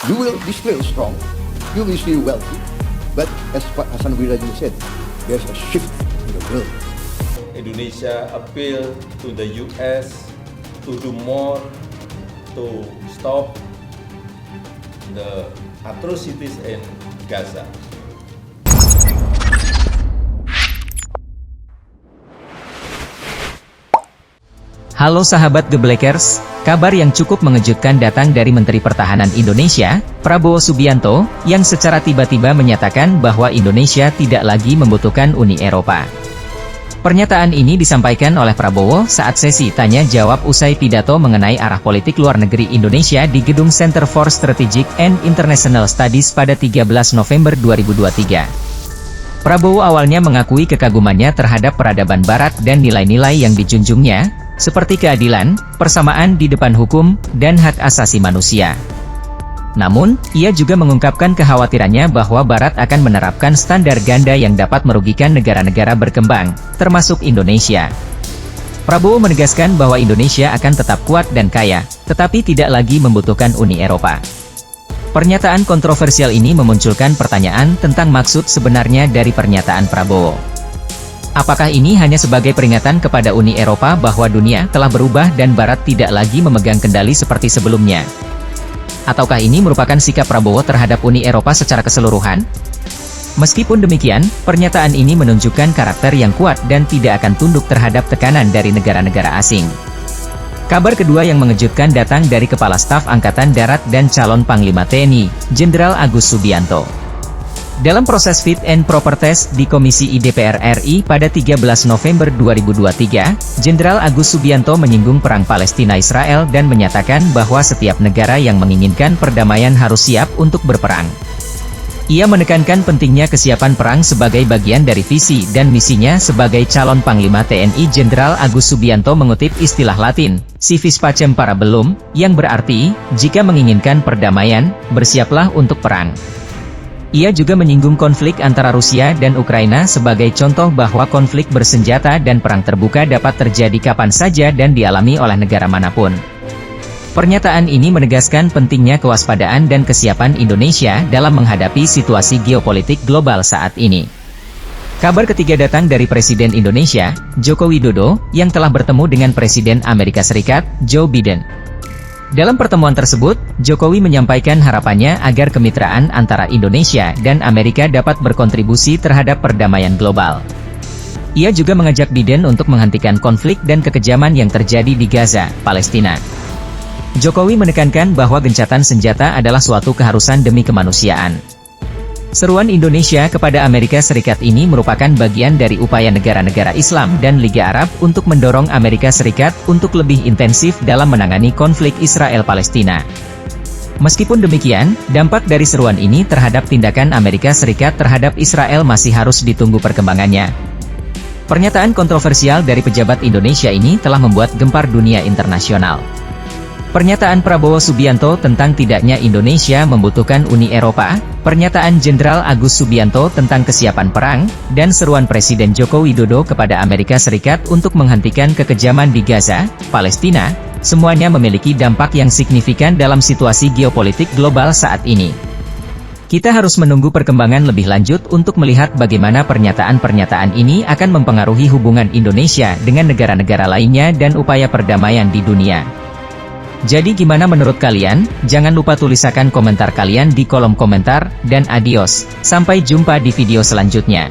You will be still strong, you will be still wealthy, but as what Hassan Wiraju said, there's a shift in the world. Indonesia appeal to the US to do more to stop the atrocities in Gaza. Halo sahabat Geblekers, kabar yang cukup mengejutkan datang dari Menteri Pertahanan Indonesia, Prabowo Subianto, yang secara tiba-tiba menyatakan bahwa Indonesia tidak lagi membutuhkan Uni Eropa. Pernyataan ini disampaikan oleh Prabowo saat sesi tanya-jawab usai pidato mengenai arah politik luar negeri Indonesia di Gedung Center for Strategic and International Studies pada 13 November 2023. Prabowo awalnya mengakui kekagumannya terhadap peradaban Barat dan nilai-nilai yang dijunjungnya, seperti keadilan, persamaan di depan hukum, dan hak asasi manusia. Namun, ia juga mengungkapkan kekhawatirannya bahwa Barat akan menerapkan standar ganda yang dapat merugikan negara-negara berkembang, termasuk Indonesia. Prabowo menegaskan bahwa Indonesia akan tetap kuat dan kaya, tetapi tidak lagi membutuhkan Uni Eropa. Pernyataan kontroversial ini memunculkan pertanyaan tentang maksud sebenarnya dari pernyataan Prabowo. Apakah ini hanya sebagai peringatan kepada Uni Eropa bahwa dunia telah berubah dan Barat tidak lagi memegang kendali seperti sebelumnya? Ataukah ini merupakan sikap Prabowo terhadap Uni Eropa secara keseluruhan? Meskipun demikian, pernyataan ini menunjukkan karakter yang kuat dan tidak akan tunduk terhadap tekanan dari negara-negara asing. Kabar kedua yang mengejutkan datang dari Kepala Staf Angkatan Darat dan calon Panglima TNI, Jenderal Agus Subianto. Dalam proses fit and proper test di Komisi I DPR RI pada 13 November 2023, Jenderal Agus Subianto menyinggung perang Palestina-Israel dan menyatakan bahwa setiap negara yang menginginkan perdamaian harus siap untuk berperang. Ia menekankan pentingnya kesiapan perang sebagai bagian dari visi dan misinya sebagai calon Panglima TNI. Jenderal Agus Subianto mengutip istilah Latin, si vis pacem para bellum, yang berarti, jika menginginkan perdamaian, bersiaplah untuk perang. Ia juga menyinggung konflik antara Rusia dan Ukraina sebagai contoh bahwa konflik bersenjata dan perang terbuka dapat terjadi kapan saja dan dialami oleh negara manapun. Pernyataan ini menegaskan pentingnya kewaspadaan dan kesiapan Indonesia dalam menghadapi situasi geopolitik global saat ini. Kabar ketiga datang dari Presiden Indonesia, Joko Widodo, yang telah bertemu dengan Presiden Amerika Serikat, Joe Biden. Dalam pertemuan tersebut, Jokowi menyampaikan harapannya agar kemitraan antara Indonesia dan Amerika dapat berkontribusi terhadap perdamaian global. Ia juga mengajak Biden untuk menghentikan konflik dan kekejaman yang terjadi di Gaza, Palestina. Jokowi menekankan bahwa gencatan senjata adalah suatu keharusan demi kemanusiaan. Seruan Indonesia kepada Amerika Serikat ini merupakan bagian dari upaya negara-negara Islam dan Liga Arab untuk mendorong Amerika Serikat untuk lebih intensif dalam menangani konflik Israel-Palestina. Meskipun demikian, dampak dari seruan ini terhadap tindakan Amerika Serikat terhadap Israel masih harus ditunggu perkembangannya. Pernyataan kontroversial dari pejabat Indonesia ini telah membuat gempar dunia internasional. Pernyataan Prabowo Subianto tentang tidaknya Indonesia membutuhkan Uni Eropa, pernyataan Jenderal Agus Subianto tentang kesiapan perang, dan seruan Presiden Joko Widodo kepada Amerika Serikat untuk menghentikan kekejaman di Gaza, Palestina, semuanya memiliki dampak yang signifikan dalam situasi geopolitik global saat ini. Kita harus menunggu perkembangan lebih lanjut untuk melihat bagaimana pernyataan-pernyataan ini akan mempengaruhi hubungan Indonesia dengan negara-negara lainnya dan upaya perdamaian di dunia. Jadi gimana menurut kalian? Jangan lupa tuliskan komentar kalian di kolom komentar, dan adios, sampai jumpa di video selanjutnya.